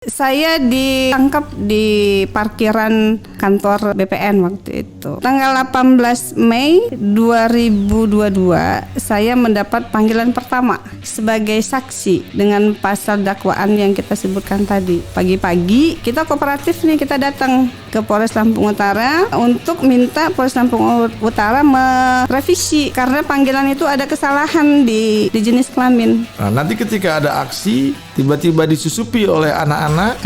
Saya ditangkap di parkiran kantor BPN waktu itu. Tanggal 18 Mei 2022, saya mendapat panggilan pertama sebagai saksi dengan pasal dakwaan yang kita sebutkan tadi. Pagi-pagi kita kooperatif nih, kita datang ke Polres Lampung Utara untuk minta Polres Lampung Utara merevisi karena panggilan itu ada kesalahan di jenis kelamin. Nah, nanti ketika ada aksi tiba-tiba disusupi oleh anak-anak,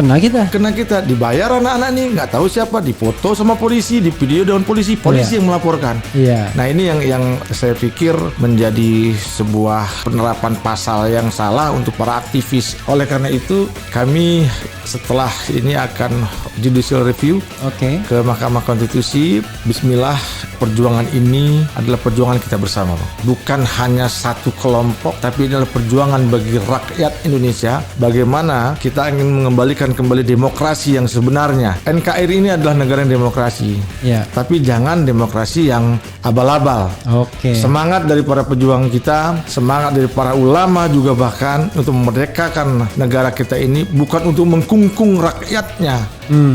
kena kita dibayar anak-anak nih, nggak tahu siapa, difoto sama polisi, di video dengan polisi yang melaporkan. Nah, ini yang saya pikir menjadi sebuah penerapan pasal yang salah untuk para aktivis. Oleh karena itu kami setelah ini akan judicial review ke Mahkamah Konstitusi. Bismillah, perjuangan ini adalah perjuangan kita bersama, bukan hanya satu kelompok, tapi ini adalah perjuangan bagi rakyat Indonesia. Bagaimana kita ingin mengembalikan kembali demokrasi yang sebenarnya. NKRI ini adalah negara yang demokrasi, tapi jangan demokrasi yang abal-abal. Semangat dari para pejuang kita, semangat dari para ulama juga bahkan untuk memerdekakan negara kita ini bukan untuk mengkungkung rakyatnya,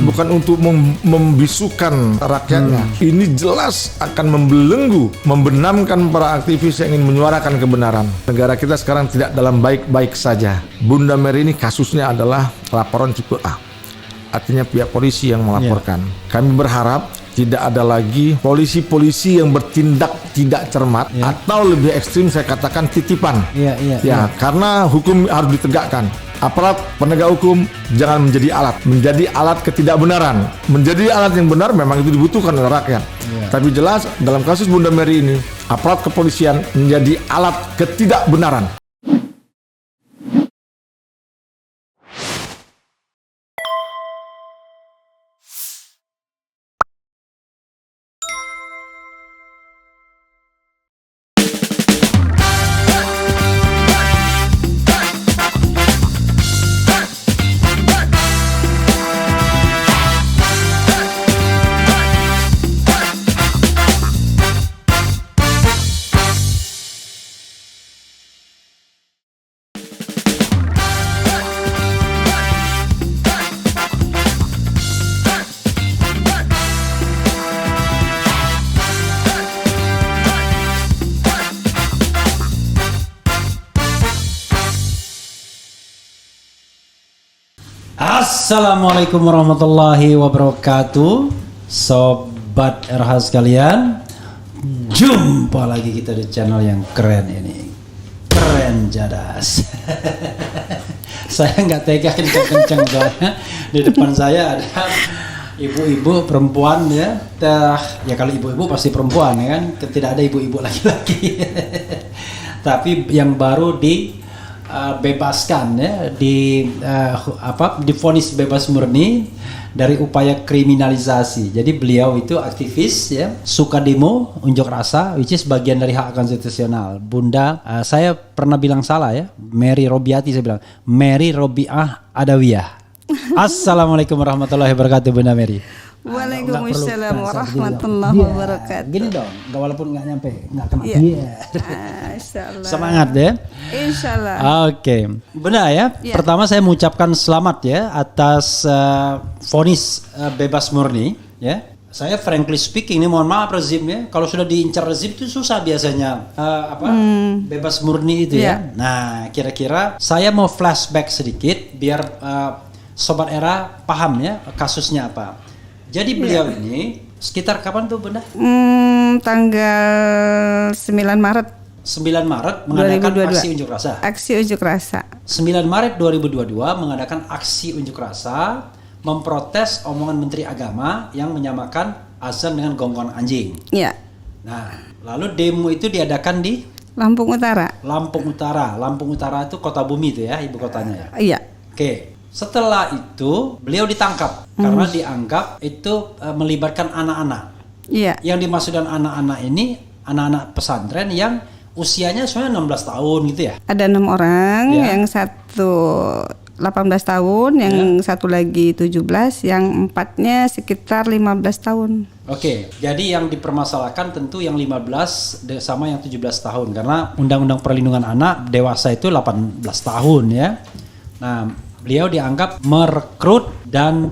bukan untuk membisukan rakyatnya. Ini jelas akan membelenggu, membenamkan para aktivis yang ingin menyuarakan kebenaran. Negara kita sekarang tidak dalam baik-baik saja. Bunda Mary ini kasusnya adalah laporan tipe A, artinya pihak polisi yang melaporkan. Kami berharap tidak ada lagi polisi-polisi yang bertindak tidak cermat atau lebih ekstrim saya katakan titipan. Karena hukum harus ditegakkan. Aparat penegak hukum jangan menjadi alat ketidakbenaran. Menjadi alat yang benar memang itu dibutuhkan oleh rakyat. Tapi jelas dalam kasus Bunda Mary ini, aparat kepolisian menjadi alat ketidakbenaran. Assalamualaikum warahmatullahi wabarakatuh, sobat RH sekalian. Jumpa lagi kita di channel yang keren ini, keren jadas. Saya nggak tega kenceng-kenceng soalnya di depan saya ada ibu-ibu perempuan ya. Ya kalau ibu-ibu pasti perempuan ya kan, tidak ada ibu-ibu laki-laki. Tapi yang baru bebaskan ya, divonis bebas murni dari upaya kriminalisasi. Jadi beliau itu aktivis ya, suka demo, unjuk rasa, which is bagian dari hak konstitusional. Bunda, saya pernah bilang salah ya, Mary Robiati, saya bilang Mary Robiah Adawiyah. Assalamualaikum warahmatullahi wabarakatuh, Bunda Mary. Waalaikumsalam warahmatullahi wabarakatuh. Gini dong, walaupun nggak nyampe, nggak kena semangat ya. Insyaallah. Oke, benar ya. Pertama saya mengucapkan selamat ya atas vonis bebas murni ya. Saya frankly speaking, ini mohon maaf rezim ya. Kalau sudah diincar rezim itu susah biasanya bebas murni itu ya. Nah, kira-kira saya mau flashback sedikit biar sobat era paham ya kasusnya apa. Jadi beliau ini sekitar kapan tuh Bunda? Tanggal 9 Maret. 9 Maret mengadakan 2022. Aksi unjuk rasa. Aksi unjuk rasa. 9 Maret 2022 mengadakan aksi unjuk rasa memprotes omongan Menteri Agama yang menyamakan azan dengan gonggongan anjing. Iya. Nah, lalu demo itu diadakan di Lampung Utara. Lampung Utara. Lampung Utara itu kota bumi itu ya, ibu kotanya ya. Iya. Oke. Setelah itu beliau ditangkap karena dianggap itu melibatkan anak-anak. Iya. Yang dimaksudkan anak-anak ini anak-anak pesantren yang usianya sebenarnya 16 tahun gitu ya. Ada 6 orang, yang satu 18 tahun, yang satu lagi 17, yang empatnya sekitar 15 tahun. Oke, jadi yang dipermasalahkan tentu yang 15 sama yang 17 tahun karena Undang-Undang Perlindungan Anak dewasa itu 18 tahun ya. Nah, beliau dianggap merekrut dan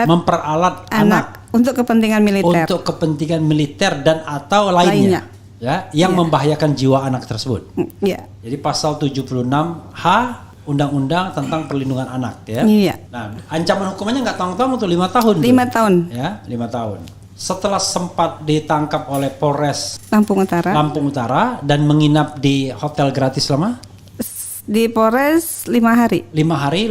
memperalat anak untuk kepentingan militer. Untuk kepentingan militer dan atau lainnya. Ya, yang membahayakan jiwa anak tersebut. Ya. Jadi pasal 76H Undang-Undang tentang Perlindungan Anak ya. Iya. Nah, ancaman hukumannya nggak tanggung-tanggung untuk 5 tahun. 5 tahun. Ya, 5 tahun. Setelah sempat ditangkap oleh Polres Lampung Utara dan menginap di hotel gratis selama di Polres 5 hari. 5 hari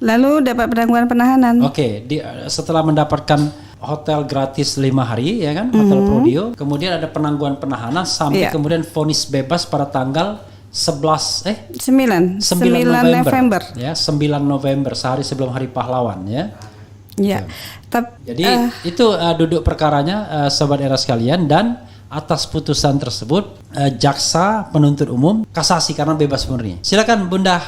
Lalu dapat penangguhan penahanan. Oke, setelah mendapatkan hotel gratis 5 hari ya kan, Hotel Prodio, kemudian ada penangguhan penahanan sampai kemudian vonis bebas pada tanggal 9 November. Ya, 9 November sehari sebelum Hari Pahlawan ya. Ya. Jadi itu duduk perkaranya Sobat Era sekalian, dan atas putusan tersebut jaksa penuntut umum kasasi karena bebas murni. Silakan Bunda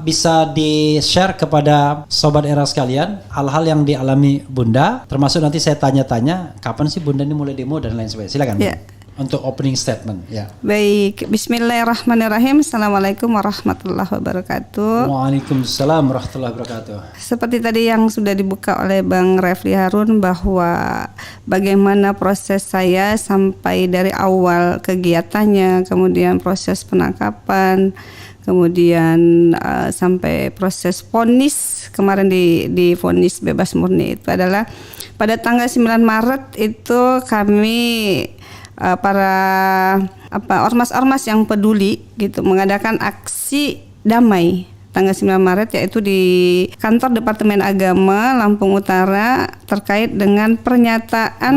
bisa di-share kepada Sobat Era sekalian hal-hal yang dialami Bunda, termasuk nanti saya tanya-tanya kapan sih Bunda ini mulai demo dan lain sebagainya. Silakan. Ya. Untuk opening statement ya. Baik, bismillahirrahmanirrahim. Assalamualaikum warahmatullahi wabarakatuh. Waalaikumsalam warahmatullahi wabarakatuh. Seperti tadi yang sudah dibuka oleh Bang Refli Harun, bahwa bagaimana proses saya sampai dari awal kegiatannya, kemudian proses penangkapan, kemudian sampai proses vonis kemarin di vonis bebas murni, itu adalah pada tanggal 9 Maret itu kami para ormas-ormas yang peduli gitu mengadakan aksi damai tanggal 9 Maret, yaitu di kantor Departemen Agama Lampung Utara terkait dengan pernyataan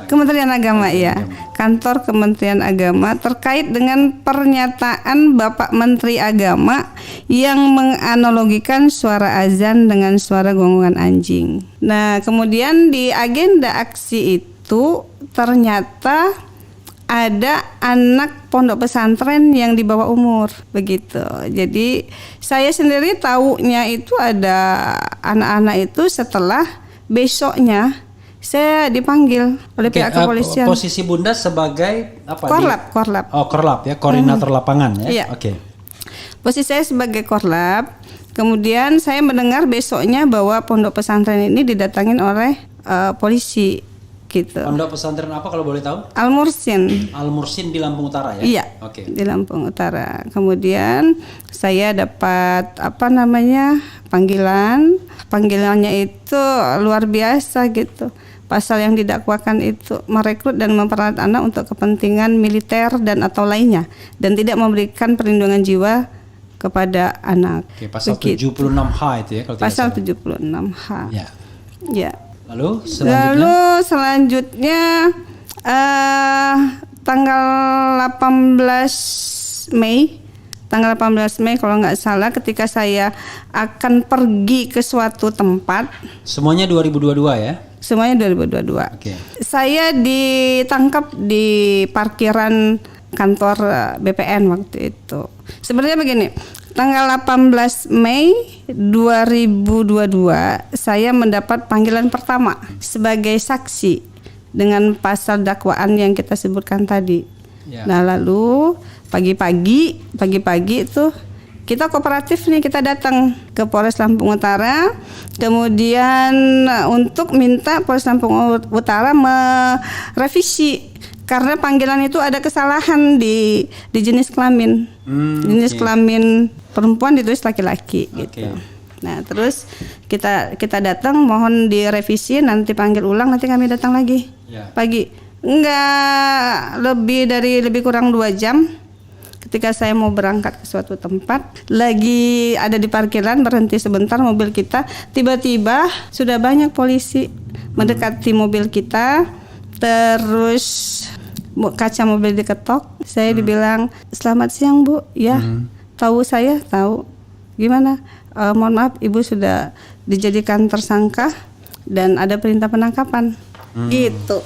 Kementerian Agama ya. Kantor Kementerian Agama terkait dengan pernyataan Bapak Menteri Agama yang menganalogikan suara azan dengan suara gonggongan anjing. Nah, kemudian di agenda aksi itu ternyata ada anak pondok pesantren yang di bawah umur begitu. Jadi saya sendiri taunya itu ada anak-anak itu setelah besoknya saya dipanggil oleh pihak kepolisian. Posisi Bunda sebagai apa? Korlap. Oh, korlap ya, koordinator lapangan ya. Iya. Oke. Posisi saya sebagai korlap. Kemudian saya mendengar besoknya bahwa pondok pesantren ini didatangin oleh polisi gitu. Pondok pesantren apa kalau boleh tahu? Al-Mursin. Al-Mursin di Lampung Utara ya? Iya. Oke. Di Lampung Utara. Kemudian saya dapat panggilannya itu luar biasa gitu. Pasal yang didakwakan itu merekrut dan memperalat anak untuk kepentingan militer dan atau lainnya, dan tidak memberikan perlindungan jiwa kepada anak. Oke, pasal 76H itu ya kalau pasal 76H. Ya. Ya. Lalu selanjutnya tanggal 18 Mei kalau nggak salah, ketika saya akan pergi ke suatu tempat. Semuanya 2022 ya? Semuanya 2022. Okay. Saya ditangkap di parkiran kantor BPN waktu itu. Sebenarnya begini, tanggal 18 Mei 2022 saya mendapat panggilan pertama sebagai saksi dengan pasal dakwaan yang kita sebutkan tadi. Ya. Nah, lalu pagi-pagi itu kita kooperatif nih, kita datang ke Polres Lampung Utara, kemudian untuk minta Polres Lampung Utara merevisi karena panggilan itu ada kesalahan di jenis kelamin. Jenis kelamin perempuan ditulis laki-laki gitu. Nah, terus kita datang, mohon direvisi, nanti panggil ulang, nanti kami datang lagi. Pagi. Enggak lebih kurang 2 jam. Ketika saya mau berangkat ke suatu tempat, lagi ada di parkiran, berhenti sebentar mobil kita, tiba-tiba sudah banyak polisi mendekati mobil kita, terus kaca mobil diketok. Saya dibilang, "Selamat siang, Bu." Ya, tahu saya, tahu. Gimana? Mohon maaf, Ibu sudah dijadikan tersangka dan ada perintah penangkapan. Gitu.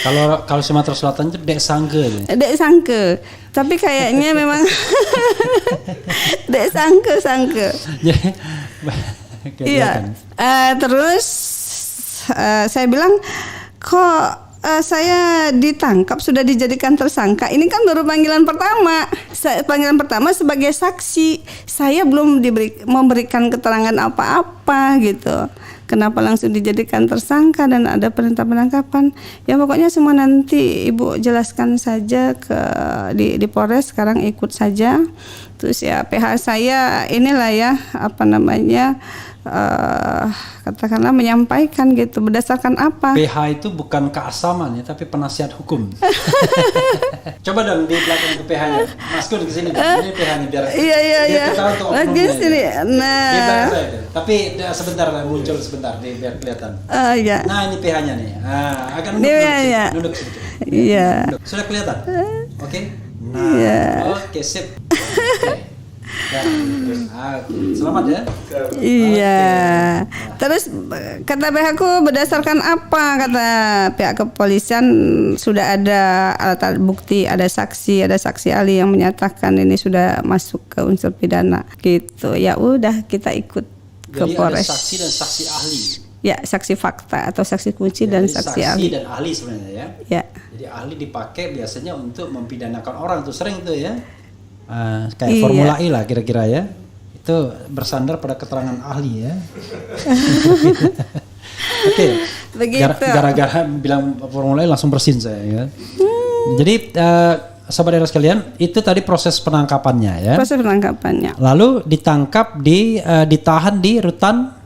Kalau Sumatera Selatan itu dek sangke. Dek sangke. Tapi kayaknya memang dek sangke. Iya. Terus saya bilang, kok saya ditangkap sudah dijadikan tersangka. Ini kan baru panggilan pertama. Panggilan pertama sebagai saksi. Saya belum memberikan keterangan apa-apa gitu. Kenapa langsung dijadikan tersangka dan ada perintah penangkapan? Ya pokoknya semua nanti Ibu jelaskan saja di Polres, sekarang ikut saja. Terus ya PH saya inilah ya katakanlah menyampaikan gitu berdasarkan apa? PH itu bukan keasaman ya, tapi penasihat hukum. Coba dong di belakang ke PH-nya, Mas Kun kesini, ini PH-nya biar iya. Lagi sini. Nah. Di belakang saya, tapi sebentar muncul sebentar, biar kelihatan. Iya. Nah ini PH-nya nih, agak nunduk sedikit. Iya. Sudah kelihatan? Oke. Nah, oke sip. Oke. Selamat ya. Iya. Terus kata pihakku berdasarkan apa? Kata pihak kepolisian sudah ada alat bukti, ada saksi ahli yang menyatakan ini sudah masuk ke unsur pidana. Gitu. Ya udah kita ikut ke Polres. Ada saksi dan saksi ahli. Ya, saksi fakta atau saksi kunci dan saksi ahli. Saksi dan ahli sebenarnya ya. Ya. Jadi ahli dipakai biasanya untuk mempidanakan orang tuh sering tuh ya. Kayak Formula E lah kira-kira ya. Itu bersandar pada keterangan ahli ya. Oke. Gara-gara bilang Formula E langsung bersin saya ya. Jadi sahabat daerah sekalian, itu tadi proses penangkapannya ya. Proses penangkapannya. Lalu ditangkap ditahan di rutan.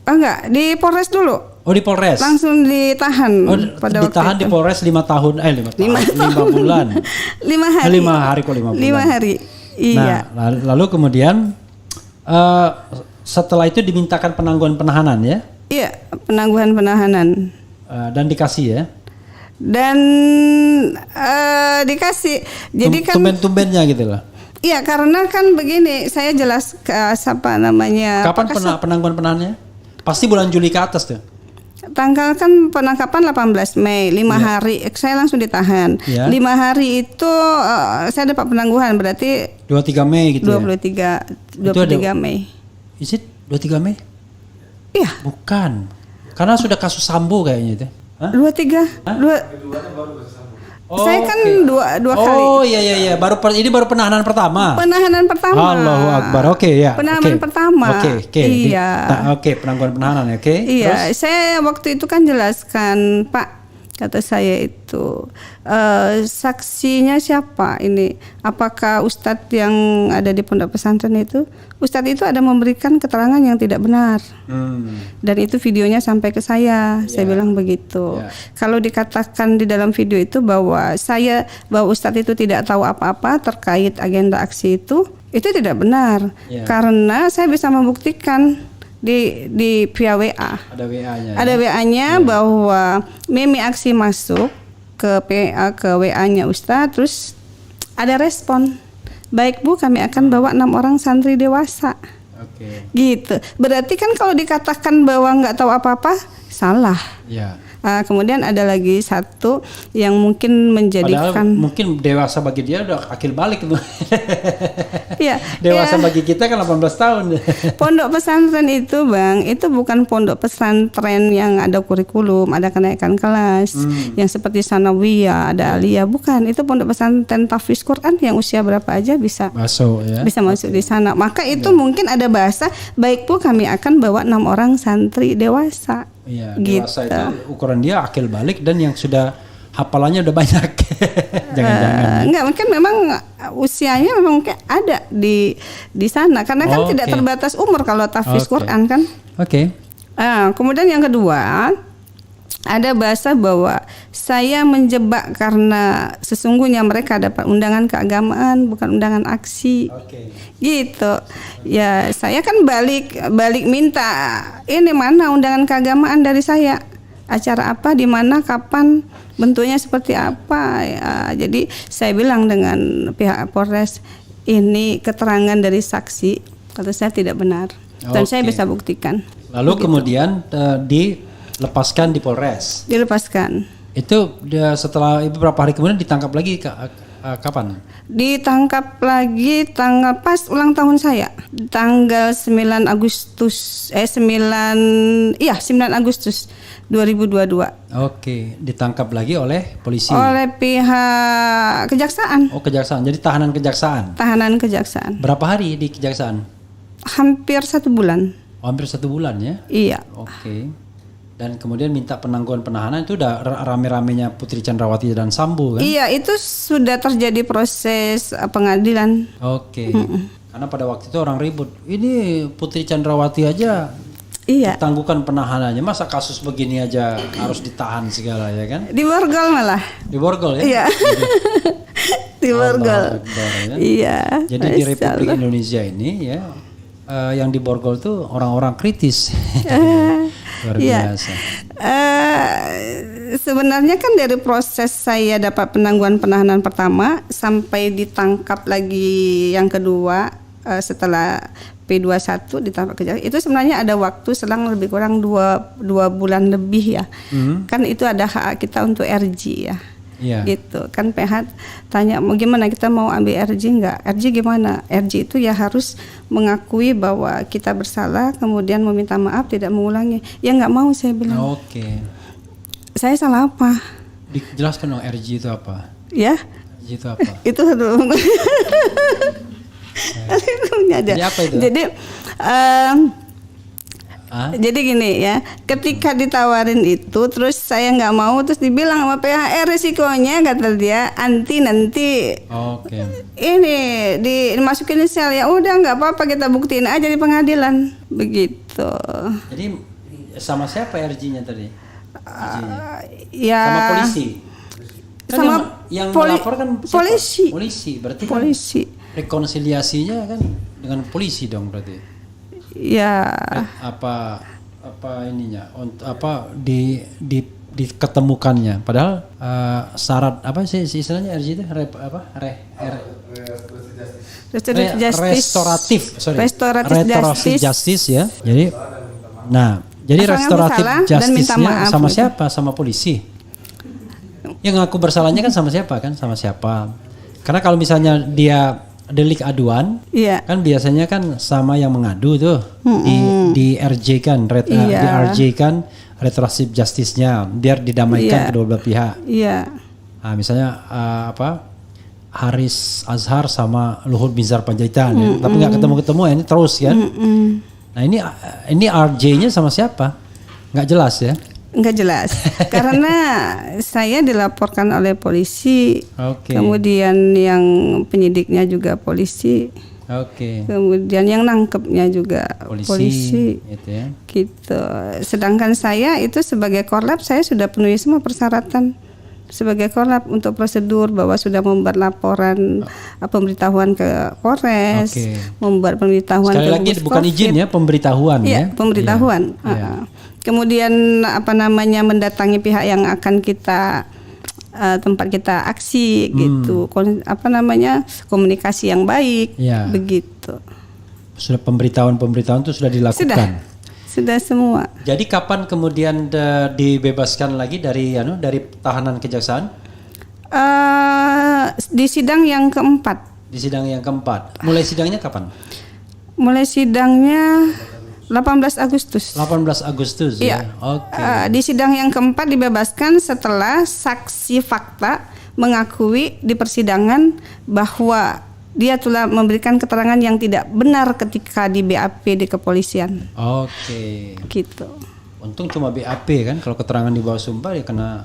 Enggak, di Polres dulu. Oh, di Polres. Langsung ditahan. Pada ditahan di Polres 5 bulan. 5 hari. 5 hari kok 5 bulan. 5 hari. Iya. Nah, lalu kemudian setelah itu dimintakan penangguhan penahanan ya? Iya, penangguhan penahanan. Dan dikasih ya? Dan dikasih. Jadi kan tumben-tumbennya gitu loh. Iya, karena kan begini, saya jelas siapa namanya. Kapan penangguhan penahanannya? Pasti bulan Juli ke atas tuh. Tanggal kan penangkapan 18 Mei, 5 hari saya langsung ditahan. 5 hari itu saya dapat penangguhan, berarti 23 Mei gitu 23 Mei. Is it 23 Mei? Iya. Bukan. Karena sudah kasus Sambo kayaknya itu. 23. Saya kan dua kali. Oh iya. Ini baru penahanan pertama. Penahanan pertama. Allahu Akbar. Oke ya. Penahanan pertama. Oke. Iya. Penangguhan penahanan ya. Oke. Iya. Terus? Saya waktu itu kan jelaskan, Pak, kata saya itu saksinya siapa ini? Apakah Ustadz yang ada di pondok pesantren itu? Ustadz itu ada memberikan keterangan yang tidak benar. Dan itu videonya sampai ke saya. Saya bilang begitu. Kalau dikatakan di dalam video itu bahwa Ustadz itu tidak tahu apa-apa terkait agenda aksi itu tidak benar. Karena saya bisa membuktikan di via WA. Ada WA-nya. Ada WA-nya bahwa Mimi aksi masuk ke WA-nya Ustadz, terus ada respon. Baik Bu, kami akan bawa 6 orang santri dewasa. Gitu. Berarti kan kalau dikatakan bahwa nggak tahu apa-apa, salah. Kemudian ada lagi satu yang mungkin menjadikan. Padahal mungkin dewasa bagi dia udah akil balik tuh. Iya. Dewasa bagi kita kan 18 tahun. Pondok pesantren itu Bang, itu bukan pondok pesantren yang ada kurikulum, ada kenaikan kelas, yang seperti sanawiyah, ada aliyah, bukan. Itu pondok pesantren tahfiz Quran yang usia berapa aja bisa masuk ya. Bisa masuk di sana. Maka itu mungkin ada bahasa, baik Bu kami akan bawa 6 orang santri dewasa. Iya, dewasa itu ukuran dia akil balik dan yang sudah hafalannya udah banyak. Jangan-jangan. Enggak, mungkin memang usianya memang mungkin ada di sana karena kan tidak terbatas umur kalau tahfiz Quran kan. Kemudian yang kedua, ada bahasa bahwa saya menjebak karena sesungguhnya mereka dapat undangan keagamaan bukan undangan aksi. Gitu. Ya, saya kan balik minta ini mana undangan keagamaan dari saya. Acara apa, di mana, kapan, bentuknya seperti apa. Ya, jadi saya bilang dengan pihak Polres, ini keterangan dari saksi, kata saya tidak benar. Dan saya bisa buktikan. Lalu begitu. Kemudian dilepaskan di Polres. Dilepaskan. Itu dia setelah berapa hari kemudian ditangkap lagi kapan? Ditangkap lagi tanggal pas ulang tahun saya, tanggal 9 Agustus 9 Agustus 2022. Oke, ditangkap lagi oleh polisi. Oleh pihak kejaksaan. Oh, kejaksaan. Jadi tahanan kejaksaan. Tahanan kejaksaan. Berapa hari di kejaksaan? Hampir 1 bulan. Oh, hampir 1 bulan ya? Iya. Oke. Dan kemudian minta penangguhan penahanan itu udah rame-ramenya Putri Chandrawati dan Sambo kan? Iya, itu sudah terjadi proses pengadilan. Oke. Karena pada waktu itu orang ribut. Ini Putri Chandrawati aja ditangguhkan penahanannya. Masa kasus begini aja harus ditahan segala ya kan? Diborgol malah. Diborgol ya? Iya. Diborgol. Ya? Iya. Jadi di Republik Indonesia ini ya yang diborgol tuh orang-orang kritis. Luar biasa. Sebenarnya kan dari proses saya dapat penangguhan penahanan pertama sampai ditangkap lagi yang kedua setelah P21 ditangkap kejaksaan, itu sebenarnya ada waktu selang lebih kurang 2 bulan lebih ya. Kan itu ada hak kita untuk RG ya. Gitu kan, PH tanya mau gimana, kita mau ambil RG enggak? RG gimana? RG itu ya harus mengakui bahwa kita bersalah, kemudian meminta maaf, tidak mengulangi. Ya nggak mau, saya bilang. Oke. Saya salah apa? Dijelaskan dong, RG itu apa? Ya? RG itu apa? Itu Jadi apa itu? Jadi gini ya, ketika ditawarin itu terus saya nggak mau, terus dibilang sama PHR risikonya kata dia nanti ini dimasukin sel, ya udah nggak apa-apa kita buktiin aja di pengadilan begitu. Jadi sama siapa RG-nya tadi? Ya sama polisi. Kan sama yang melaporkan polisi. Polisi berarti polisi. Kan rekonsiliasinya kan dengan polisi dong berarti. Ya. Apa ininya? Apa diketemukannya? Padahal syarat apa sih istilahnya RG itu? Restoratif justice ya. Jadi restoratif justice-nya sama siapa? Sama polisi. Yang ngaku bersalahnya kan sama siapa kan? Sama siapa? Karena kalau misalnya dia delik aduan, kan biasanya kan sama yang mengadu tuh di RJ kan, di RJ kan restoratif justice-nya biar didamaikan kedua belah pihak. Nah, misalnya Haris Azhar sama Luhut Binsar Panjaitan, ya. Tapi nggak ketemu ya, ini terus kan. Nah ini RJ-nya sama siapa? Nggak jelas ya? Nggak jelas karena saya dilaporkan oleh polisi, kemudian yang penyidiknya juga polisi, kemudian yang nangkepnya juga polisi gitu ya. Gitu. Sedangkan saya itu sebagai korlap saya sudah penuhi semua persyaratan sebagai korlap untuk prosedur, bahwa sudah membuat laporan pemberitahuan ke Polres, membuat pemberitahuan sekali lagi bukan izin ya, pemberitahuan ya. Pemberitahuan. Kemudian mendatangi pihak yang akan kita tempat kita aksi gitu. Komunikasi yang baik begitu. Sudah pemberitahuan itu sudah dilakukan. Sudah semua. Jadi kapan kemudian dibebaskan lagi dari tahanan kejaksaan? Di sidang yang keempat. Di sidang yang keempat. Mulai sidangnya kapan? Mulai sidangnya 18 Agustus. 18 Agustus ya. Di sidang yang keempat dibebaskan setelah saksi fakta mengakui di persidangan bahwa dia telah memberikan keterangan yang tidak benar ketika di BAP di kepolisian. Gitu. Untung cuma BAP kan, kalau keterangan di bawah sumpah ya karena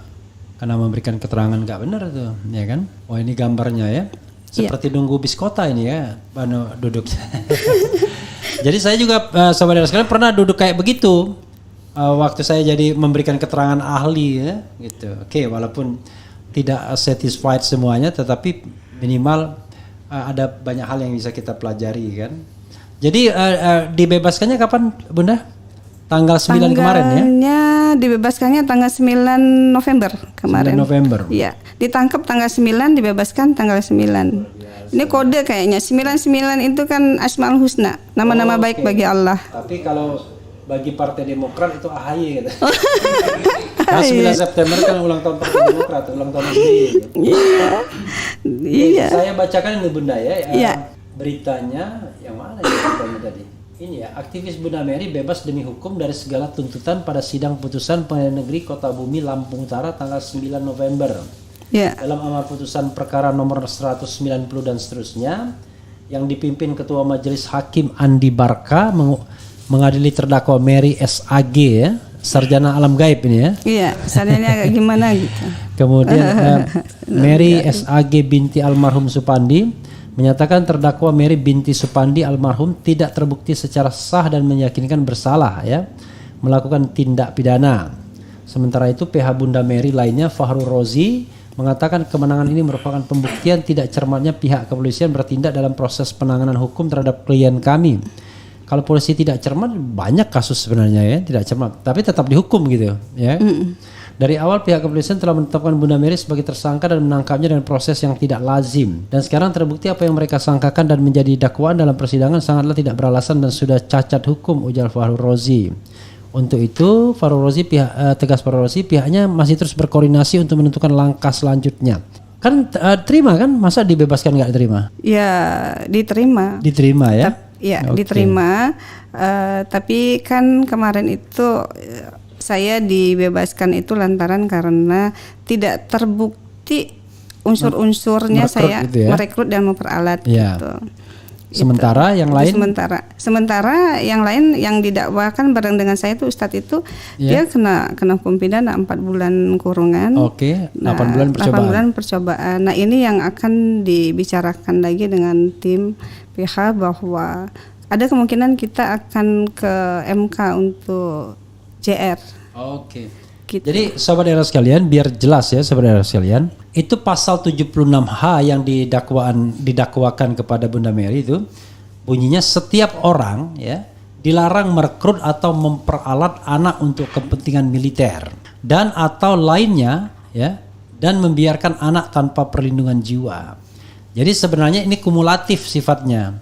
memberikan keterangan nggak benar tuh, ya kan? Oh ini gambarnya ya. Seperti nunggu bis kota ini ya, duduk. Jadi saya juga saudara sekalian pernah duduk kayak begitu waktu saya jadi memberikan keterangan ahli ya, gitu. Walaupun tidak satisfied semuanya, tetapi minimal ada banyak hal yang bisa kita pelajari kan. Jadi dibebaskannya kapan Bunda? Tanggal 9 kemarin ya? Dibebaskannya tanggal 9 November kemarin. 9 November. Iya, ditangkap tanggal 9, dibebaskan tanggal 9. Ini kode kayaknya 99 itu kan Asmaul Husna, nama-nama baik bagi Allah. Tapi kalau bagi Partai Demokrat itu AHY gitu. Nah, 9 September kan ulang tahun Partai Demokrat, ulang tahun SBY. Gitu. Iya. Saya bacakan ini Bunda ya. Beritanya yang mana ya beritanya tadi? Ini ya, aktivis Bunda Mary bebas demi hukum dari segala tuntutan pada sidang putusan Pengadilan Negeri Kota Bumi Lampung Utara tanggal 9 November. Dalam amar putusan perkara nomor 190 dan seterusnya yang dipimpin Ketua Majelis Hakim Andi Barka mengadili terdakwa Mary SAG ya, sarjana alam gaib ini ya. Iya, sarjana agak gimana gitu. Kemudian Mary SAG binti almarhum Supandi menyatakan terdakwa Mary binti Supandi almarhum tidak terbukti secara sah dan meyakinkan bersalah ya melakukan tindak pidana. Sementara itu PH Bunda Mary lainnya Fahrul Rozi mengatakan kemenangan ini merupakan pembuktian tidak cermatnya pihak kepolisian bertindak dalam proses penanganan hukum terhadap klien kami. Kalau polisi tidak cermat, banyak kasus sebenarnya ya tidak cermat, tapi tetap dihukum gitu ya. Dari awal pihak kepolisian telah menetapkan Bunda Mary sebagai tersangka dan menangkapnya dengan proses yang tidak lazim. Dan sekarang terbukti apa yang mereka sangkakan dan menjadi dakwaan dalam persidangan sangatlah tidak beralasan dan sudah cacat hukum, ujar Fahrul Rozi. Untuk itu tegas Fahrul Rozi pihaknya masih terus berkoordinasi untuk menentukan langkah selanjutnya. Kan terima kan? Masa dibebaskan nggak diterima? Ya diterima. Diterima ya? Iya diterima. Tapi kan kemarin itu saya dibebaskan itu lantaran karena tidak terbukti unsur-unsurnya saya gitu ya? Merekrut dan memperalat gitu. Sementara yang lain? Sementara yang lain yang didakwakan bareng dengan saya itu Ustadz itu dia kena hukum pidana 4 bulan kurungan. 8 bulan percobaan. 8 bulan percobaan. Nah ini yang akan dibicarakan lagi dengan tim PH bahwa ada kemungkinan kita akan ke MK untuk JR. Gitu. Jadi sobat era sekalian, biar jelas ya sobat era sekalian, itu pasal 76H yang didakwakan kepada Bunda Mary itu bunyinya setiap orang ya dilarang merekrut atau memperalat anak untuk kepentingan militer dan atau lainnya ya dan membiarkan anak tanpa perlindungan jiwa. Jadi sebenarnya ini kumulatif sifatnya,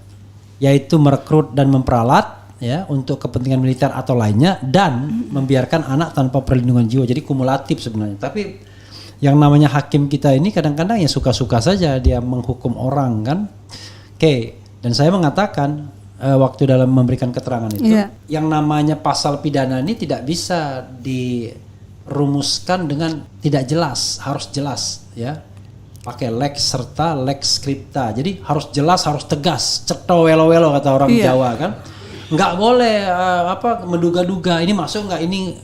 yaitu merekrut dan memperalat ya untuk kepentingan militer atau lainnya dan membiarkan anak tanpa perlindungan jiwa. Jadi kumulatif sebenarnya. Tapi yang namanya hakim kita ini kadang-kadang ya suka-suka saja dia menghukum orang kan. Dan saya mengatakan waktu dalam memberikan keterangan itu yang namanya pasal pidana ini tidak bisa dirumuskan dengan tidak jelas, harus jelas ya. Pakai lex serta lex scripta. Jadi harus jelas, harus tegas, ceto welo-welo kata orang Jawa kan. Nggak boleh menduga-duga ini masuk nggak, ini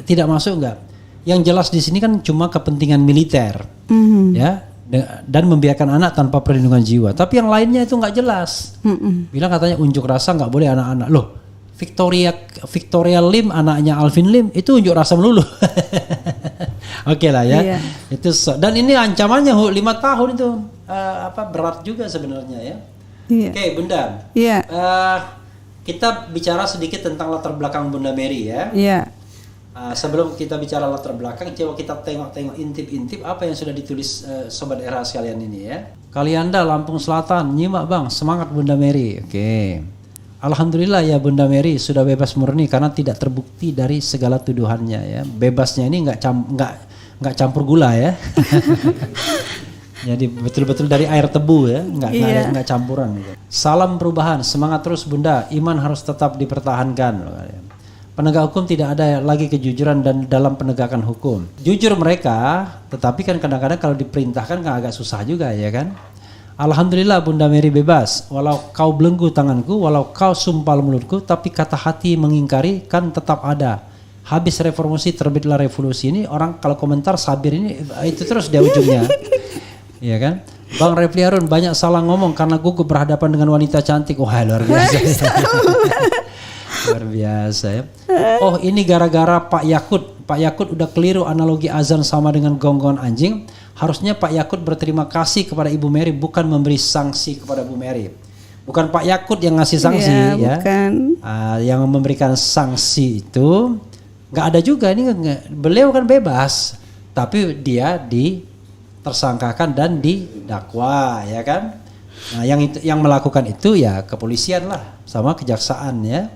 tidak masuk nggak. Yang jelas di sini kan cuma kepentingan militer ya dan membiarkan anak tanpa perlindungan jiwa. Tapi yang lainnya itu nggak jelas. Bilang katanya unjuk rasa nggak boleh anak-anak. Loh, Victoria Lim anaknya Alvin Lim itu unjuk rasa melulu. Oke lah ya. Itu dan ini ancamannya 5 tahun itu berat juga sebenarnya ya. Oke, Bunda. Kita bicara sedikit tentang latar belakang Bunda Mary ya. Sebelum kita bicara latar belakang, coba kita tengok-tengok intip-intip apa yang sudah ditulis Sobat Era sekalian ini ya. Kalianda Lampung Selatan, nyimak bang, semangat Bunda Mary. Oke. Alhamdulillah ya Bunda Mary sudah bebas murni karena tidak terbukti dari segala tuduhannya ya. Bebasnya ini nggak campur gula ya. Jadi betul-betul dari air tebu ya, nggak campuran gitu. Salam perubahan, semangat terus Bunda, iman harus tetap dipertahankan. Penegak hukum tidak ada lagi kejujuran dan dalam penegakan hukum. Jujur mereka, tetapi kan kadang-kadang kalau diperintahkan kan agak susah juga ya kan. Alhamdulillah Bunda Mary bebas, walau kau belenggu tanganku, walau kau sumpal mulutku, tapi kata hati mengingkari kan tetap ada. Habis reformasi terbitlah revolusi. Ini orang kalau komentar Sabir ini itu terus dia ujungnya. Iya kan? Bang Refli Harun banyak salah ngomong karena gugup berhadapan dengan wanita cantik. Wah luar biasa. Luar biasa ya. Oh ini gara-gara Pak Yakut. Pak Yakut udah keliru analogi azan sama dengan gonggongan anjing. Harusnya Pak Yakut berterima kasih kepada Ibu Mary, bukan memberi sanksi kepada Bu Mary. Bukan Pak Yakut yang ngasih sanksi ya. Bukan. Yang memberikan sanksi itu nggak ada juga. Ini beliau kan bebas, tapi dia tersangkakan dan didakwa ya kan. Nah yang melakukan itu ya kepolisian lah sama kejaksaan ya.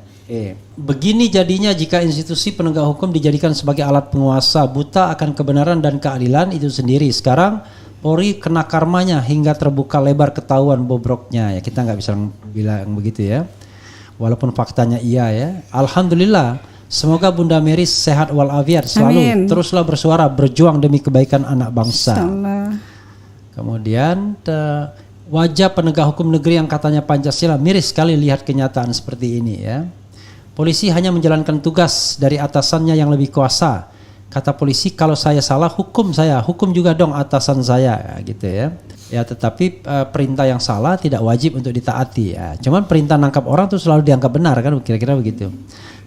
Begini jadinya jika institusi penegak hukum dijadikan sebagai alat penguasa, buta akan kebenaran dan keadilan itu sendiri. Sekarang Polri kena karmanya hingga terbuka lebar ketahuan bobroknya. Ya kita nggak bisa bilang begitu ya. Walaupun faktanya iya ya. Alhamdulillah. Semoga Bunda Mary sehat walafiat selalu. Amin. Teruslah bersuara berjuang demi kebaikan anak bangsa. Kemudian wajah penegak hukum negeri yang katanya Pancasila miris sekali lihat kenyataan seperti ini ya. Polisi hanya menjalankan tugas dari atasannya yang lebih kuasa. Kata polisi kalau saya salah hukum saya, hukum juga dong atasan saya gitu ya. Ya tetapi perintah yang salah tidak wajib untuk ditaati ya. Cuman perintah nangkap orang tuh selalu dianggap benar kan kira-kira begitu.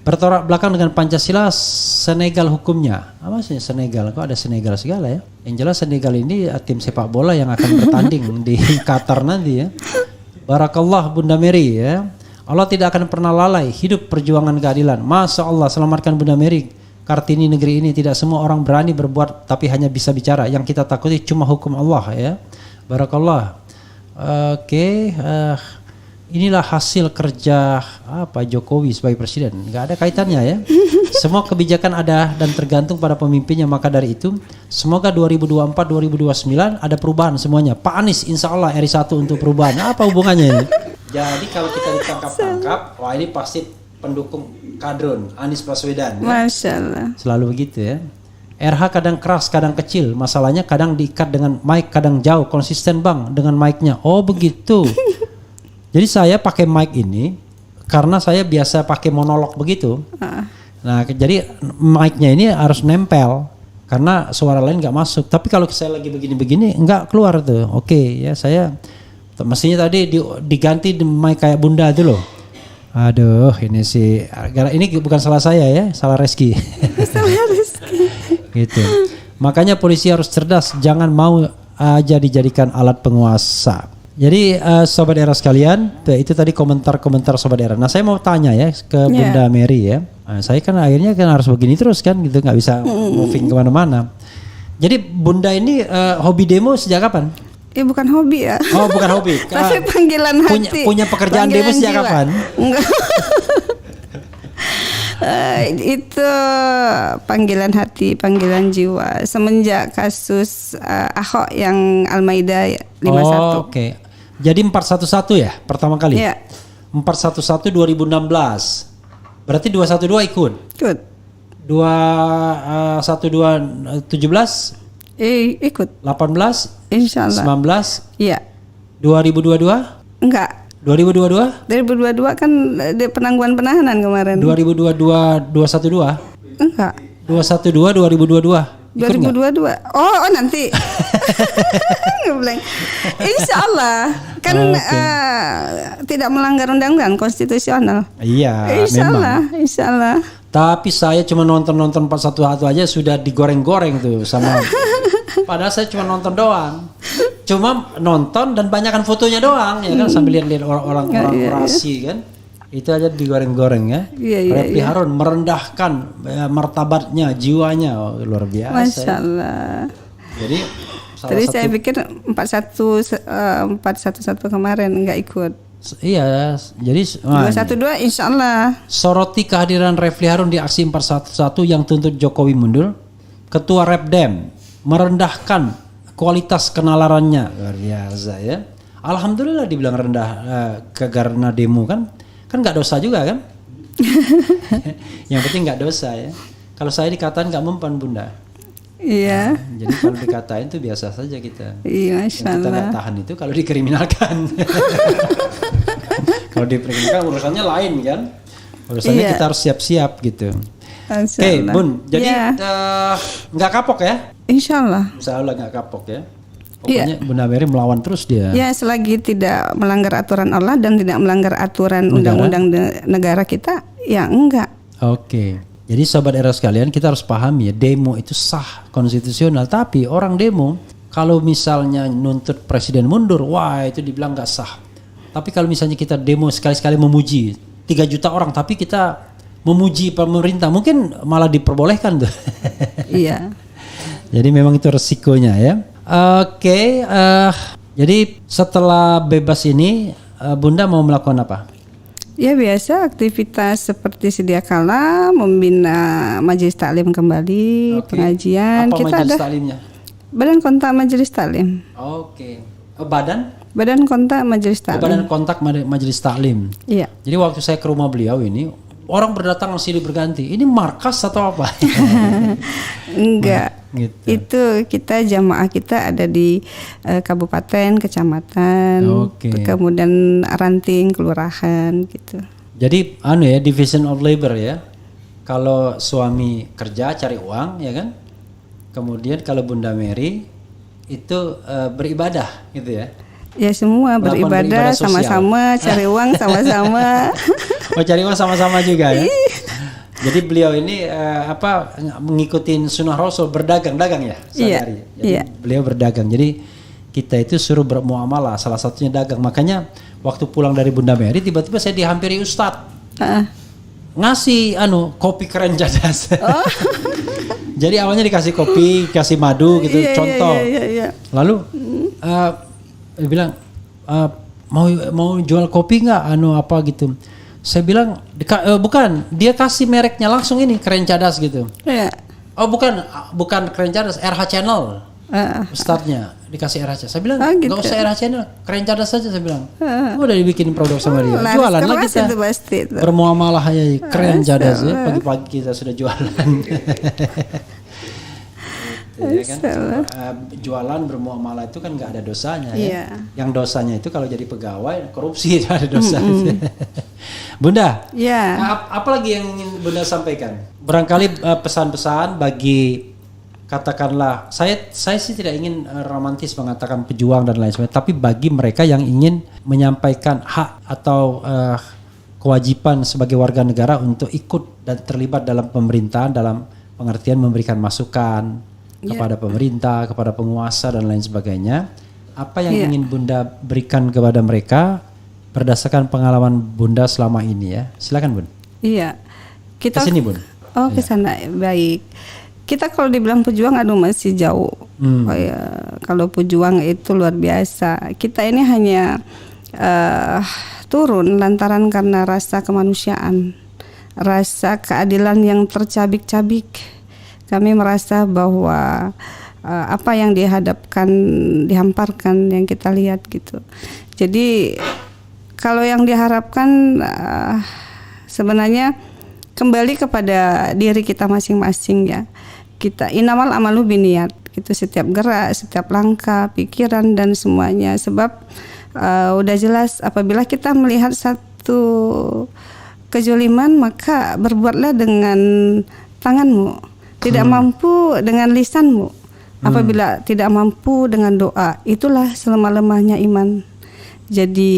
Bertolak belakang dengan Pancasila, Senegal hukumnya. Apa maksudnya Senegal? Kok ada Senegal segala ya? Yang jelas Senegal ini tim sepak bola yang akan bertanding di Qatar nanti ya. Barakallah Bunda Mary ya. Allah tidak akan pernah lalai hidup perjuangan keadilan. Masya Allah selamatkan Bunda Mary. Kartini negeri ini tidak semua orang berani berbuat tapi hanya bisa bicara. Yang kita takuti cuma hukum Allah ya. Barakallah. Inilah hasil kerja Jokowi sebagai presiden. Nggak ada kaitannya ya. Semua kebijakan ada dan tergantung pada pemimpinnya. Maka dari itu semoga 2024-2029 ada perubahan semuanya. Pak Anies insya Allah RI1 untuk perubahan. Apa hubungannya ini? Jadi kalau kita ditangkap-tangkap, wah ini pasti pendukung kadrun Anies Baswedan. Ya? Masya Allah. Selalu begitu ya. RH kadang keras, kadang kecil. Masalahnya kadang diikat dengan mic, kadang jauh. Konsisten bang dengan mic-nya. Oh begitu. Jadi saya pakai mic ini karena saya biasa pakai monolog begitu. Nah jadi mic-nya ini harus nempel karena suara lain nggak masuk. Tapi kalau saya lagi begini-begini nggak keluar tuh. Oke ya saya mestinya tadi diganti mic kayak Bunda itu loh. Aduh ini sih, ini bukan salah saya ya, salah Reski. Salah Reski. Gitu. Makanya polisi harus cerdas, jangan mau aja dijadikan alat penguasa. Jadi Sobat Era sekalian, itu tadi komentar-komentar Sobat Era. Nah saya mau tanya ya ke Bunda Mary ya. Nah, saya kan akhirnya kan harus begini terus kan, gitu nggak bisa moving kemana-mana. Jadi Bunda ini hobi demo sejak kapan? Bukan hobi ya. Oh bukan hobi. Tapi panggilan hati. Punya pekerjaan demo sejak kapan? Enggak. Itu panggilan hati, panggilan jiwa semenjak kasus Ahok yang Al-Maidah 51. Oh, oke. Jadi 411 ya pertama kali? Iya. 411 2016. Berarti 212 ikut? Ikut. 212 17? Ikut. 18? Insyaallah. 19? Iya. 2022? Enggak. 2022? 2022 kan penangguhan penahanan kemarin. 2022 212? Enggak. 212 2022? 2022. Oh nanti. Insya Allah kan tidak melanggar undang-undang konstitusional. Iya. Insya Allah. Tapi saya cuma nonton 411 aja sudah digoreng-goreng tuh sama. Padahal saya cuma nonton doang. Cuma nonton dan banyakkan fotonya doang ya kan sambil lihat orang orasi kan. Itu aja digoreng-goreng ya. Refli Harun merendahkan martabatnya, jiwanya luar biasa. Masya Allah. Jadi saya pikir 411 kemarin nggak ikut. Iya, jadi 212 insya Allah. Soroti kehadiran Refli Harun di aksi 411 yang tuntut Jokowi mundur. Ketua Repdem merendahkan kualitas kenalarannya, luar biasa ya. Alhamdulillah dibilang rendah karena demo kan nggak dosa juga kan. Yang penting nggak dosa ya. Kalau saya dikatain nggak mempan Bunda. Iya. Nah, jadi kalau dikatain itu biasa saja kita. Iya, Masya Allah. Yang kita nggak tahan itu kalau dikriminalkan. Kalau dikriminalkan urusannya lain kan. Urusannya kita harus siap-siap gitu. Oke, Bun. Jadi nggak kapok ya? Insya Allah. Insya Allah nggak kapok ya. Pokoknya Bunda Mary melawan terus dia. Ya selagi tidak melanggar aturan Allah dan tidak melanggar aturan undang-undang negara kita, ya enggak. Oke. Jadi Sobat Era sekalian kita harus pahami ya demo itu sah konstitusional. Tapi orang demo kalau misalnya nuntut presiden mundur, wah itu dibilang nggak sah. Tapi kalau misalnya kita demo sekali-sekali memuji 3 juta orang, tapi kita memuji pemerintah mungkin malah diperbolehkan tuh. Iya. Jadi memang itu resikonya ya. Jadi setelah bebas ini Bunda mau melakukan apa? Ya biasa aktivitas seperti sedia kala membina majelis taklim kembali, pengajian. Apa kita majelis ada taklimnya? Badan Kontak Majelis Taklim. Badan Kontak Majelis Taklim. Badan Kontak Majelis Taklim. Iya. Jadi waktu saya ke rumah beliau ini, orang berdatangan silih berganti. Ini markas atau apa? Enggak. Gitu. Itu kita jamaah kita ada di kabupaten, kecamatan, kemudian ranting, kelurahan gitu. Jadi division of labor ya. Kalau suami kerja cari uang ya kan. Kemudian kalau Bunda Mary itu beribadah gitu ya. Ya semua beribadah sama-sama, cari uang sama-sama. Oh cari uang sama-sama juga ya. Jadi beliau ini mengikuti sunnah Rasul, berdagang ya sehari. Jadi beliau berdagang. Jadi kita itu suruh bermuamalah, salah satunya dagang. Makanya waktu pulang dari Bunda Mary tiba-tiba saya dihampiri Ustadz. Ngasih kopi Keren Jadas. Jadi awalnya dikasih kopi, kasih madu gitu, contoh. Lalu dia bilang mau jual kopi nggak apa gitu. Saya bilang bukan, dia kasih mereknya langsung ini Keren Cadas gitu. Oh bukan Keren Cadas, RH Channel. Ustadznya dikasih RH. Saya bilang nggak usah RH Channel, Keren Cadas saja. Saya bilang udah dibikin produk sama dia. Jualan lah kita. Bermuamalah aja Keren Cadas ya. Pagi-pagi kita sudah jualan. Ya kan? Jualan bermuamalah itu kan nggak ada dosanya ya. Yang dosanya itu kalau jadi pegawai korupsi itu ada dosa. Bunda, apalagi yang ingin Bunda sampaikan? Barangkali pesan-pesan bagi katakanlah saya sih tidak ingin romantis mengatakan pejuang dan lain sebagainya, tapi bagi mereka yang ingin menyampaikan hak atau kewajiban sebagai warga negara untuk ikut dan terlibat dalam pemerintahan dalam pengertian memberikan masukan kepada pemerintah, kepada penguasa dan lain sebagainya. Apa yang ingin Bunda berikan kepada mereka berdasarkan pengalaman Bunda selama ini ya? Silakan Bun. Iya. Kita kesini Bun. Oh kesana baik. Kita kalau dibilang pejuang masih jauh. Kalau pejuang itu luar biasa. Kita ini hanya turun lantaran karena rasa kemanusiaan, rasa keadilan yang tercabik-cabik. Kami merasa bahwa apa yang dihamparkan yang kita lihat gitu. Jadi kalau yang diharapkan sebenarnya kembali kepada diri kita masing-masing ya. Kita inamal amalu biniat. Itu setiap gerak, setiap langkah, pikiran dan semuanya. Sebab udah jelas apabila kita melihat satu kezaliman maka berbuatlah dengan tanganmu. Tidak mampu dengan lisanmu. Apabila tidak mampu dengan doa, itulah selemah-lemahnya iman. Jadi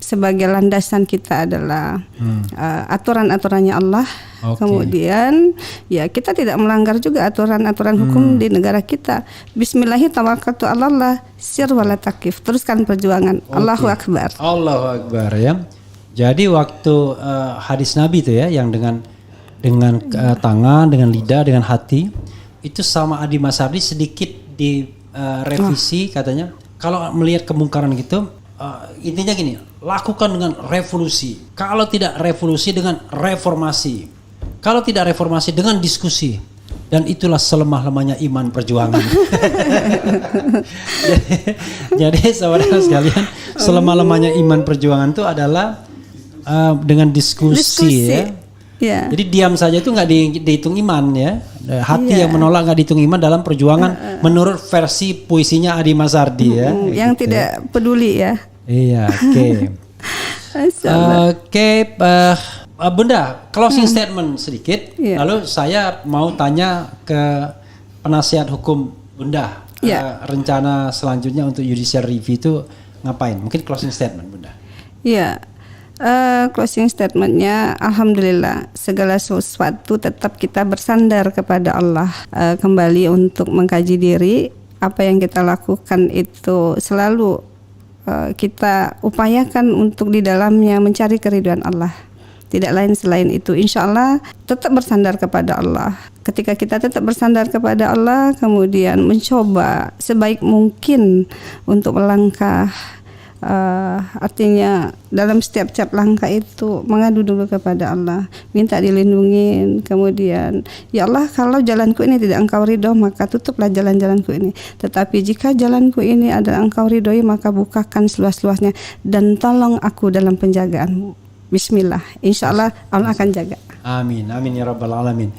sebagai landasan kita adalah aturan-aturannya Allah. Kemudian ya kita tidak melanggar juga aturan-aturan hukum di negara kita. Bismillahirrahmanirrahim. Sir wala takif. Teruskan perjuangan. Allahu Akbar. Allahu Akbar ya. Jadi waktu hadis Nabi itu ya yang dengan tangan, dengan lidah, dengan hati itu sama Adi Masardi sedikit direvisi katanya. Kalau melihat kemungkaran gitu intinya gini, lakukan dengan revolusi. Kalau tidak revolusi dengan reformasi. Kalau tidak reformasi dengan diskusi. Dan itulah selemah-lemahnya iman perjuangan. jadi saudara sekalian, selemah-lemahnya iman perjuangan itu adalah dengan diskusi. Ya. Jadi diam saja itu nggak dihitung iman ya. Hati yang menolak nggak dihitung iman dalam perjuangan menurut versi puisinya Adi Masardi ya. Yang gitu. Tidak peduli ya. Iya, oke. Bunda, closing statement sedikit. Lalu saya mau tanya ke penasihat hukum Bunda. Rencana selanjutnya untuk judicial review itu ngapain? Mungkin closing statement Bunda. Iya. Closing statementnya, alhamdulillah segala sesuatu tetap kita bersandar kepada Allah, kembali untuk mengkaji diri. Apa yang kita lakukan itu selalu kita upayakan untuk di dalamnya mencari keridhaan Allah, tidak lain selain itu. Insya Allah tetap bersandar kepada Allah. Ketika kita tetap bersandar kepada Allah, kemudian mencoba sebaik mungkin untuk melangkah Artinya dalam setiap langkah itu mengadu dulu kepada Allah, minta dilindungin. Kemudian, ya Allah, kalau jalanku ini tidak Engkau ridho, maka tutuplah jalan-jalanku ini. Tetapi jika jalanku ini adalah Engkau ridhoi, maka bukakan seluas-luasnya dan tolong aku dalam penjagaanmu. Bismillah, insya Allah Allah akan jaga. Amin, amin ya rabbal alamin.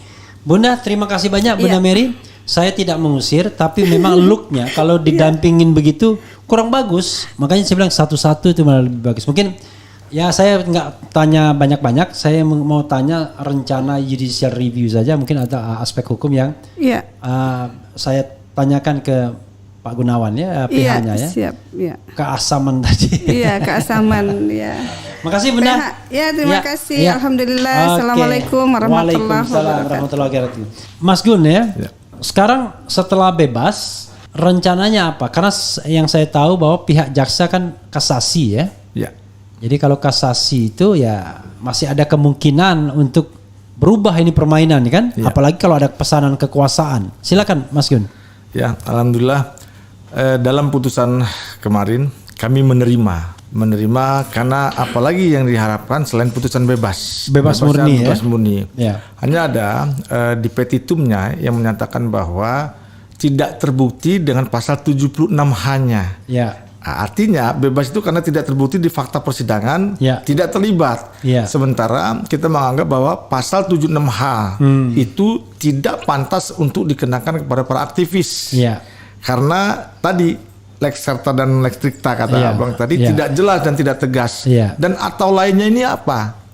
Bunda, terima kasih banyak Bunda Mary. Saya tidak mengusir, tapi memang looknya kalau didampingin begitu kurang bagus. Makanya saya bilang satu-satu itu malah lebih bagus. Mungkin ya saya nggak tanya banyak-banyak. Saya mau tanya rencana judicial review saja. Mungkin ada aspek hukum yang saya tanyakan ke Pak Gunawan ya, PH-nya ya. Siap, ya. Keasaman tadi. Iya, keasaman ya. Makasih Bunda. Ya, terima kasih. Alhamdulillah. Assalamualaikum warahmatullahi wabarakatuh. Mas Gun ya. Sekarang setelah bebas, rencananya apa? Karena yang saya tahu bahwa pihak jaksa kan kasasi ya. Ya. Jadi kalau kasasi itu ya masih ada kemungkinan untuk berubah ini permainan kan? Ya. Apalagi kalau ada pesanan kekuasaan. Silakan Mas Gun. Ya, alhamdulillah dalam putusan kemarin kami menerima karena apalagi yang diharapkan selain putusan bebas murni ya. Hanya ada di petitumnya yang menyatakan bahwa tidak terbukti dengan pasal 76 hanya ya. Artinya bebas itu karena tidak terbukti di fakta persidangan, tidak terlibat. Sementara kita menganggap bahwa pasal 76H itu tidak pantas untuk dikenakan kepada para aktivis. Karena tadi lex serta dan lex stricta kata Abang tadi tidak jelas dan tidak tegas. Dan atau lainnya ini apa?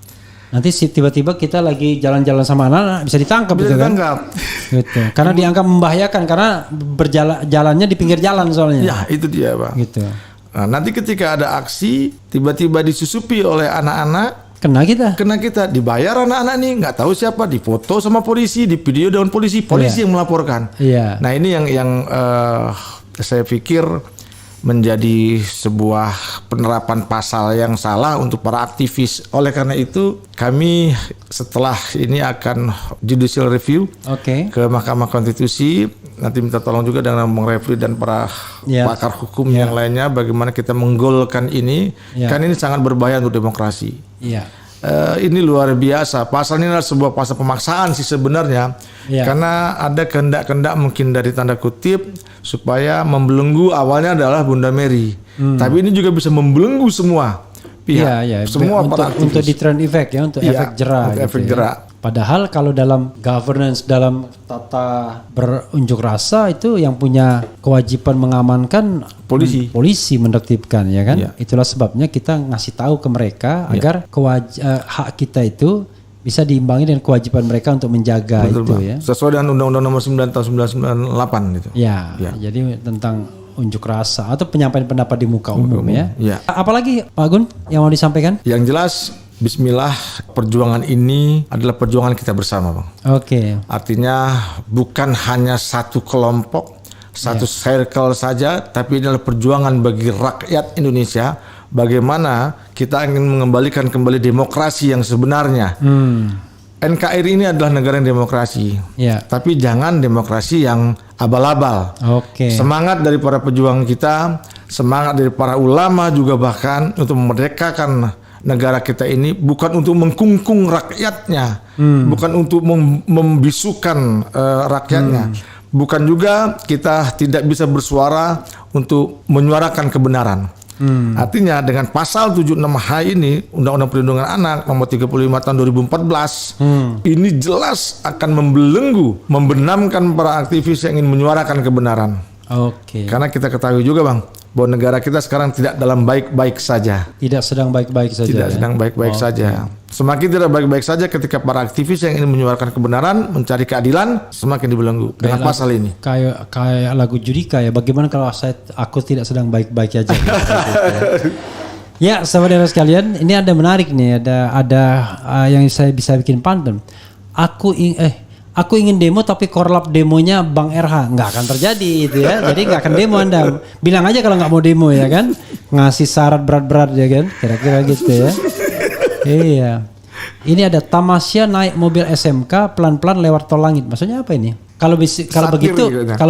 Nanti tiba-tiba kita lagi jalan-jalan sama anak bisa ditangkap gitu kan? Gitu. Karena dianggap membahayakan karena jalannya di pinggir jalan soalnya. Ya, itu dia, Bang. Gitu. Nah, nanti ketika ada aksi tiba-tiba disusupi oleh anak-anak, kena kita dibayar anak-anak nih, nggak tahu siapa, difoto sama polisi, di video dengan polisi yang melaporkan. Nah, ini yang saya pikir menjadi sebuah penerapan pasal yang salah untuk para aktivis. Oleh karena itu kami setelah ini akan judicial review ke Mahkamah Konstitusi, nanti minta tolong juga dengan Bang Refli dan para pakar hukum yang lainnya bagaimana kita menggolkan ini, kan ini sangat berbahaya untuk demokrasi. Ini luar biasa. Pasal ini adalah sebuah pasal pemaksaan sih sebenarnya, karena ada kehendak-kehendak mungkin dari tanda kutip supaya membelenggu awalnya adalah Bunda Mary, tapi ini juga bisa membelenggu semua pihak, semua para aktivis. Untuk deterrent effect ya, untuk efek jerah. Padahal kalau dalam governance, dalam tata berunjuk rasa itu yang punya kewajiban mengamankan polisi menertibkan ya kan. Itulah sebabnya kita ngasih tahu ke mereka agar hak kita itu bisa diimbangi dengan kewajiban mereka untuk menjaga. Betul, itu Bang. Ya. Sesuai dengan Undang-Undang Nomor 9 tahun 1998 gitu. Jadi tentang unjuk rasa atau penyampaian pendapat di muka umum ya. Apalagi Pak Gun yang mau disampaikan? Yang jelas bismillah, perjuangan ini adalah perjuangan kita bersama, Bang. Artinya bukan hanya satu kelompok, satu circle saja, tapi ini adalah perjuangan bagi rakyat Indonesia. Bagaimana kita ingin mengembalikan kembali demokrasi yang sebenarnya. NKRI ini adalah negara yang demokrasi, tapi jangan demokrasi yang abal-abal. Semangat dari para pejuang kita, semangat dari para ulama juga bahkan untuk memerdekakan negara kita ini bukan untuk mengkungkung rakyatnya, bukan untuk membisukan rakyatnya, bukan juga kita tidak bisa bersuara untuk menyuarakan kebenaran. Artinya dengan pasal 76H ini Undang-Undang Perlindungan Anak nomor 35 tahun 2014 ini jelas akan membelenggu, membenamkan para aktivis yang ingin menyuarakan kebenaran. Karena kita ketahui juga, Bang, bahwa negara kita sekarang tidak dalam baik-baik saja. Tidak sedang baik-baik saja. Tidak sedang baik-baik saja. Semakin tidak baik-baik saja ketika para aktivis yang ingin menyuarakan kebenaran, mencari keadilan, semakin dibelenggu dengan pasal ini. Kayak lagu Judika ya. Bagaimana kalau aku tidak sedang baik-baik aja? Ya, saudara sekalian, ini ada menarik nih. Ada yang saya bisa bikin pantun. Aku ingin demo tapi korlap demonya Bang RH. Nggak akan terjadi itu ya. Jadi nggak akan demo Anda. Bilang aja kalau nggak mau demo ya kan. Ngasih syarat berat-berat ya kan. Kira-kira gitu ya. Iya. Ini ada tamasya naik mobil SMK pelan-pelan lewat tol langit. Maksudnya apa ini? Kalau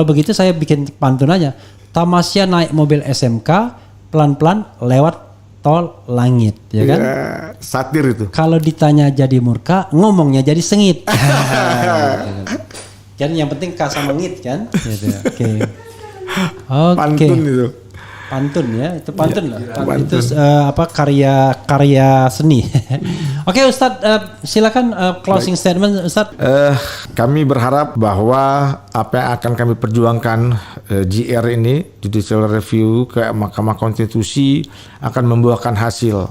begitu saya bikin pantun aja. Tamasya naik mobil SMK pelan-pelan lewat tol langit, ya kan? Satir itu. Kalau ditanya jadi murka, ngomongnya jadi sengit. Kan yang penting ka sama ngit kan? Gitu. Oke. Pantun itu. Pantun ya, itu pantun lah. Pantun. Itu karya seni. Oke Ustadz, silakan closing statement Ustadz. Kami berharap bahwa apa yang akan kami perjuangkan JR ini, Judicial Review ke Mahkamah Konstitusi akan membuahkan hasil.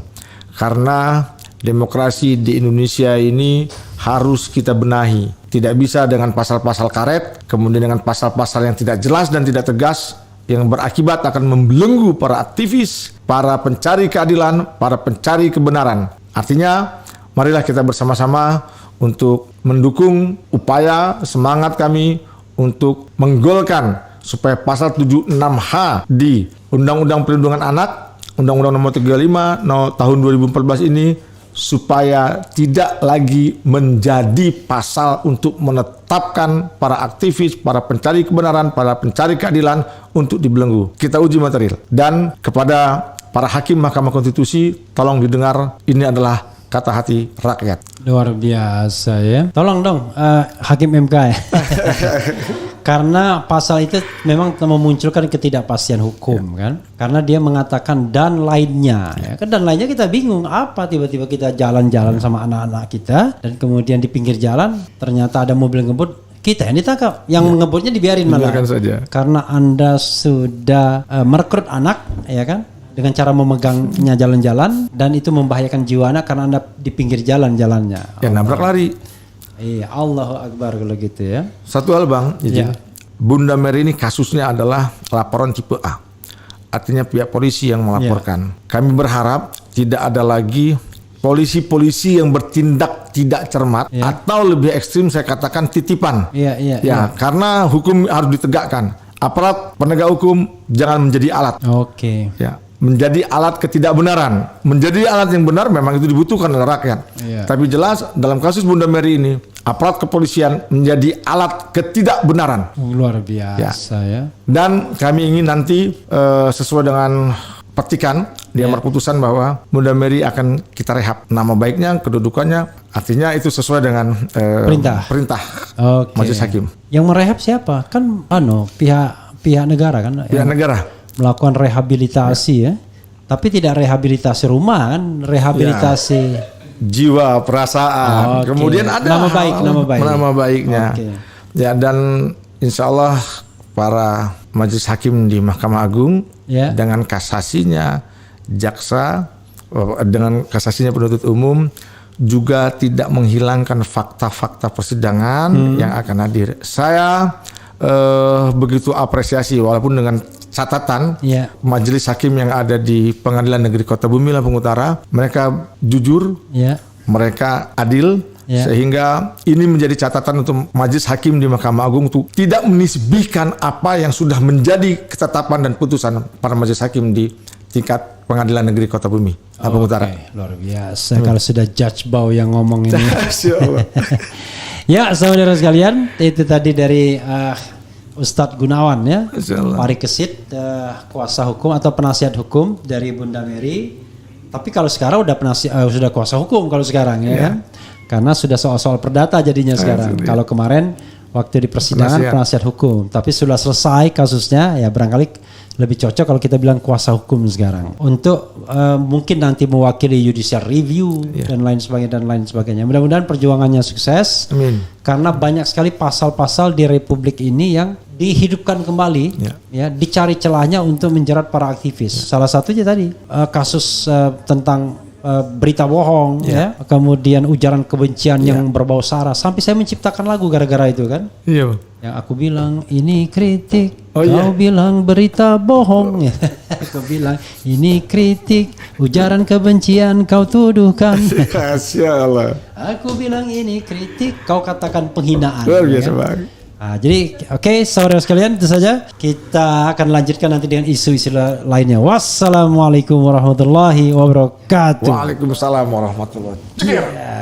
Karena demokrasi di Indonesia ini harus kita benahi. Tidak bisa dengan pasal-pasal karet, kemudian dengan pasal-pasal yang tidak jelas dan tidak tegas, yang berakibat akan membelenggu para aktivis, para pencari keadilan, para pencari kebenaran. Artinya, marilah kita bersama-sama untuk mendukung upaya semangat kami untuk menggolkan supaya pasal 76H di Undang-Undang Perlindungan Anak, Undang-Undang Nomor 35 tahun 2014 ini supaya tidak lagi menjadi pasal untuk menetapkan para aktivis, para pencari kebenaran, para pencari keadilan untuk dibelenggu. Kita uji material. Dan kepada para hakim Mahkamah Konstitusi, tolong didengar, ini adalah kata hati rakyat. Luar biasa ya. Tolong dong Hakim MK ya. Karena pasal itu memang memunculkan ketidakpastian hukum kan. Karena dia mengatakan dan lainnya. Ya. Kan dan lainnya kita bingung apa tiba-tiba kita jalan-jalan sama anak-anak kita dan kemudian di pinggir jalan ternyata ada mobil ngebut. Kita yang ditangkap, yang ngebutnya dibiarin malah. Saja. Karena Anda sudah merekrut anak, ya kan, dengan cara memegangnya jalan-jalan dan itu membahayakan jiwa anak karena Anda di pinggir jalan-jalannya. Ya nabrak lari. Iya, Allahu Akbar kalau gitu ya. Satu hal Bang, Ya. Bunda Mary ini kasusnya adalah laporan tipe A. Artinya pihak polisi yang melaporkan. Kami berharap tidak ada lagi polisi-polisi yang bertindak tidak cermat atau lebih ekstrim saya katakan titipan. Iya. Karena hukum harus ditegakkan. Aparat penegak hukum jangan menjadi alat. Oke. Ya, menjadi alat ketidakbenaran. Menjadi alat yang benar memang itu dibutuhkan oleh rakyat. Tapi jelas dalam kasus Bunda Mary ini aparat kepolisian menjadi alat ketidakbenaran. Luar biasa ya. Dan kami ingin nanti sesuai dengan petikan di amar putusan bahwa Bunda Mary akan kita rehab nama baiknya, kedudukannya, artinya itu sesuai dengan perintah majelis hakim. Yang merehab siapa? Kan pihak negara kan? Pihak negara melakukan rehabilitasi ya. Tapi tidak rehabilitasi rumah kan, rehabilitasi jiwa, perasaan. Kemudian ada nama baiknya. Ya, dan insya Allah para majelis hakim di Mahkamah Agung dengan kasasinya jaksa, dengan kasasinya penuntut umum juga tidak menghilangkan fakta-fakta persidangan yang akan hadir. Saya begitu apresiasi walaupun dengan catatan majelis hakim yang ada di Pengadilan Negeri Kota Bumi Lampung Utara, mereka jujur, mereka adil, sehingga ini menjadi catatan untuk majelis hakim di Mahkamah Agung untuk tidak menisbihkan apa yang sudah menjadi ketetapan dan putusan para majelis hakim di tingkat Pengadilan Negeri Kota Bumi Lampung Utara. Luar biasa kalau sudah Judge Bau yang ngomong ini. Ya, saudara sekalian, itu tadi dari Ustadz Gunawan ya, Pari Kesit, kuasa hukum atau penasihat hukum dari Bunda Mary. Tapi kalau sekarang sudah kuasa hukum kalau sekarang ya kan? Karena sudah soal-soal perdata jadinya sekarang. Kalau kemarin waktu di persidangan penasihat hukum, tapi sudah selesai kasusnya ya barangkali lebih cocok kalau kita bilang kuasa hukum sekarang untuk mungkin nanti mewakili judicial review dan lain sebagainya. Mudah-mudahan perjuangannya sukses. Amin. Karena banyak sekali pasal-pasal di Republik ini yang dihidupkan kembali, dicari celahnya untuk menjerat para aktivis. Salah satunya tadi kasus tentang berita bohong, kemudian ujaran kebencian yang berbau sara. Sampai saya menciptakan lagu gara-gara itu kan. Iya. Yang aku bilang ini kritik, kau bilang berita bohong. Aku bilang ini kritik, ujaran kebencian kau tuduhkan. Masya Allah. Aku bilang ini kritik, kau katakan penghinaan. Luar biasa banget. Nah, jadi oke, saudara sekalian, itu saja. Kita akan lanjutkan nanti dengan isu-isu lainnya. Wassalamualaikum warahmatullahi wabarakatuh. Waalaikumsalam warahmatullahi wabarakatuh.